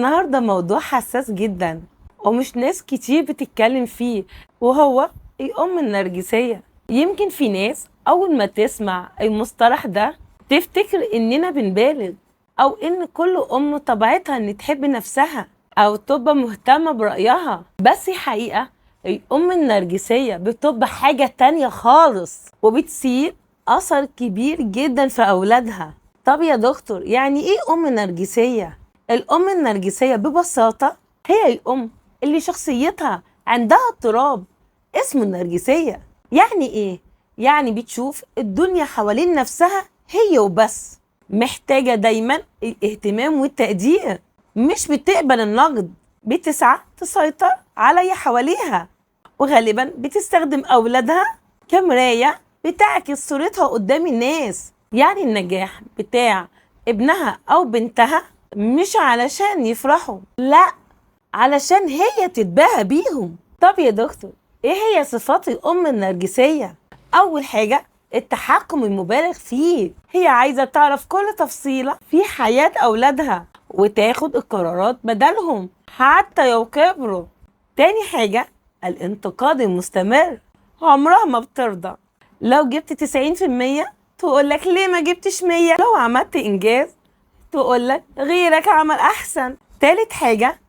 النهاردة موضوع حساس جدا ومش ناس كتير بتتكلم فيه، وهو الأم النرجسية. يمكن في ناس أول ما تسمع المصطلح ده تفتكر إننا بنبالغ، أو إن كل أم طبيعتها إن تحب نفسها أو تبقى مهتمة برأيها. بس حقيقة الأم النرجسية بتبقى حاجة تانية خالص، وبتسيب أثر كبير جدا في أولادها. طب يا دكتور، يعني إيه أم نرجسية؟ الأم النرجسية ببساطة هي الأم اللي شخصيتها عندها اضطراب اسمه النرجسية. يعني إيه؟ يعني بتشوف الدنيا حوالين نفسها هي وبس، محتاجة دايما الاهتمام والتقدير، مش بتقبل النقد، بتسعى تسيطر على اللي حواليها، وغالبا بتستخدم أولادها كمراية بتعكس صورتها قدام الناس. يعني النجاح بتاع ابنها أو بنتها مش علشان يفرحوا، لا، علشان هي تتباهى بيهم. طب يا دكتور، ايه هي صفات الأم النرجسية؟ أول حاجة التحكم المبالغ فيه، هي عايزة تعرف كل تفصيلة في حياة أولادها وتاخد القرارات بدلهم حتى لو كبروا. تاني حاجة الانتقاد المستمر، عمرها ما بترضى. لو جبت 90% تقولك ليه ما جبتش 100، لو عملت إنجاز تقولك غيرك عمل أحسن. تالت حاجة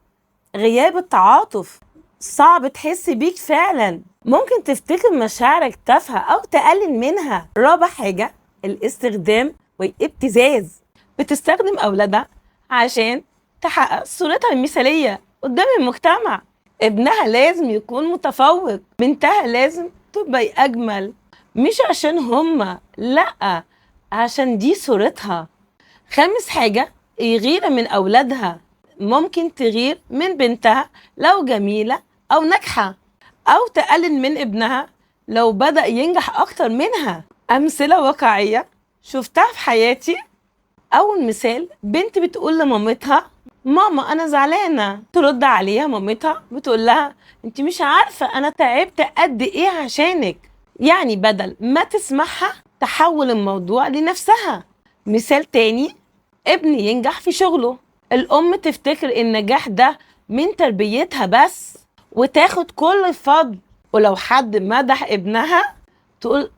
غياب التعاطف، صعب تحس بيك فعلا، ممكن تفتكر مشاعرك تافهة أو تقلل منها. رابع حاجة الاستخدام والابتزاز، بتستخدم أولادها عشان تحقق صورتها المثالية قدام المجتمع. ابنها لازم يكون متفوق، بنتها لازم تبقى أجمل، مش عشان هما، لأ، عشان دي صورتها. خامس حاجة الغيرة من أولادها، ممكن تغير من بنتها لو جميلة أو ناجحة، أو تقلل من ابنها لو بدأ ينجح أكتر منها. أمثلة واقعية شفتها في حياتي. أول مثال، بنت بتقول لمامتها ماما أنا زعلانة، ترد عليها مامتها بتقول لها أنت مش عارفة أنا تعبت قد إيه عشانك. يعني بدل ما تسمعها تحول الموضوع لنفسها. مثال تاني، ابن ينجح في شغله، الأم تفتكر النجاح ده من تربيتها بس وتاخد كل الفضل، ولو حد مدح ابنها تقول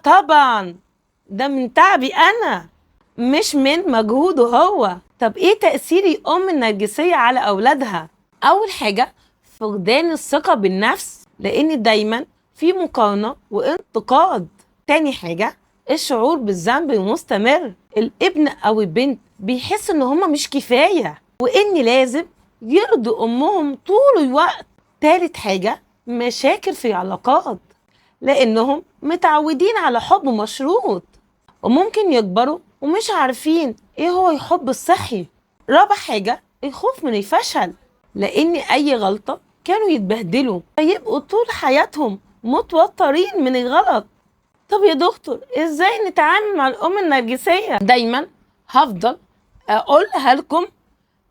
طبعا ده من تعبي أنا مش من مجهوده هو. طب ايه تأثير الأم النرجسية على أولادها؟ أول حاجة فقدان الثقة بالنفس، لأن دايما في مقارنة وانتقاد. تاني حاجة الشعور بالذنب المستمر، الابن أو البنت بيحس إن هما مش كفاية وإن لازم يرضوا أمهم طول الوقت. تالت حاجة مشاكل في العلاقات، لأنهم متعودين على حب مشروط وممكن يكبروا ومش عارفين ايه هو الحب الصحي. رابع حاجة الخوف من الفشل، لان اي غلطة كانوا يتبهدلوا فيبقوا طول حياتهم متوترين من الغلط. طب يا دكتور، ازاي نتعامل مع الام النرجسية؟ دايما هفضل اقولها لكم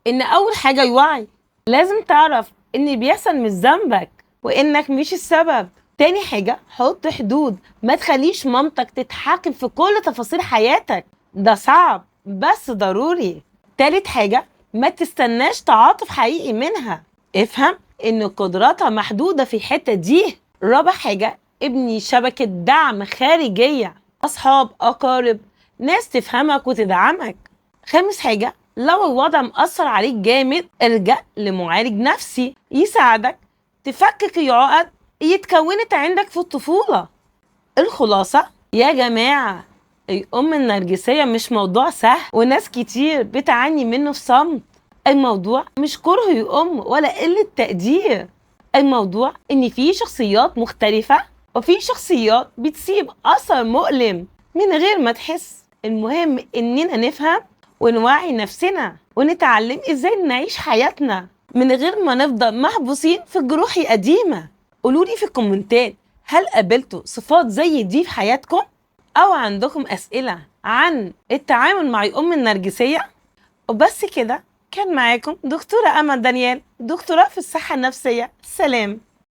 ان اول حاجة الوعي، لازم تعرف ان بيحصل مش ذنبك وانك مش السبب. تاني حاجة حط حدود، ما تخليش مامتك تتحكم في كل تفاصيل حياتك، ده صعب بس ضروري. تالت حاجة ما تستناش تعاطف حقيقي منها، افهم ان قدراتها محدودة في الحتة دي. رابع حاجة ابني شبكة دعم خارجية، أصحاب، أقارب، ناس تفهمك وتدعمك. خامس حاجة لو الوضع مأثر عليك جامد ارجع لمعالج نفسي يساعدك تفكك العقد اللي اتكونت عندك في الطفولة. الخلاصة يا جماعة، الأم النرجسية مش موضوع سهل وناس كتير بتعاني منه في صمت. الموضوع مش كره الأم ولا قلة تقدير، الموضوع إن في شخصيات مختلفة وفي شخصيات بتسيب أثر مؤلم من غير ما تحس. المهم إننا نفهم ونوعي نفسنا ونتعلم إزاي نعيش حياتنا من غير ما نفضل محبوسين في الجروح القديمة. قولولي في الكومنتات، هل قابلتوا صفات زي دي في حياتكم؟ أو عندكم أسئلة عن التعامل مع الأم النرجسية؟ وبس كده، كان معاكم دكتورة أمل دانيال، دكتوراه في الصحة النفسية. سلام.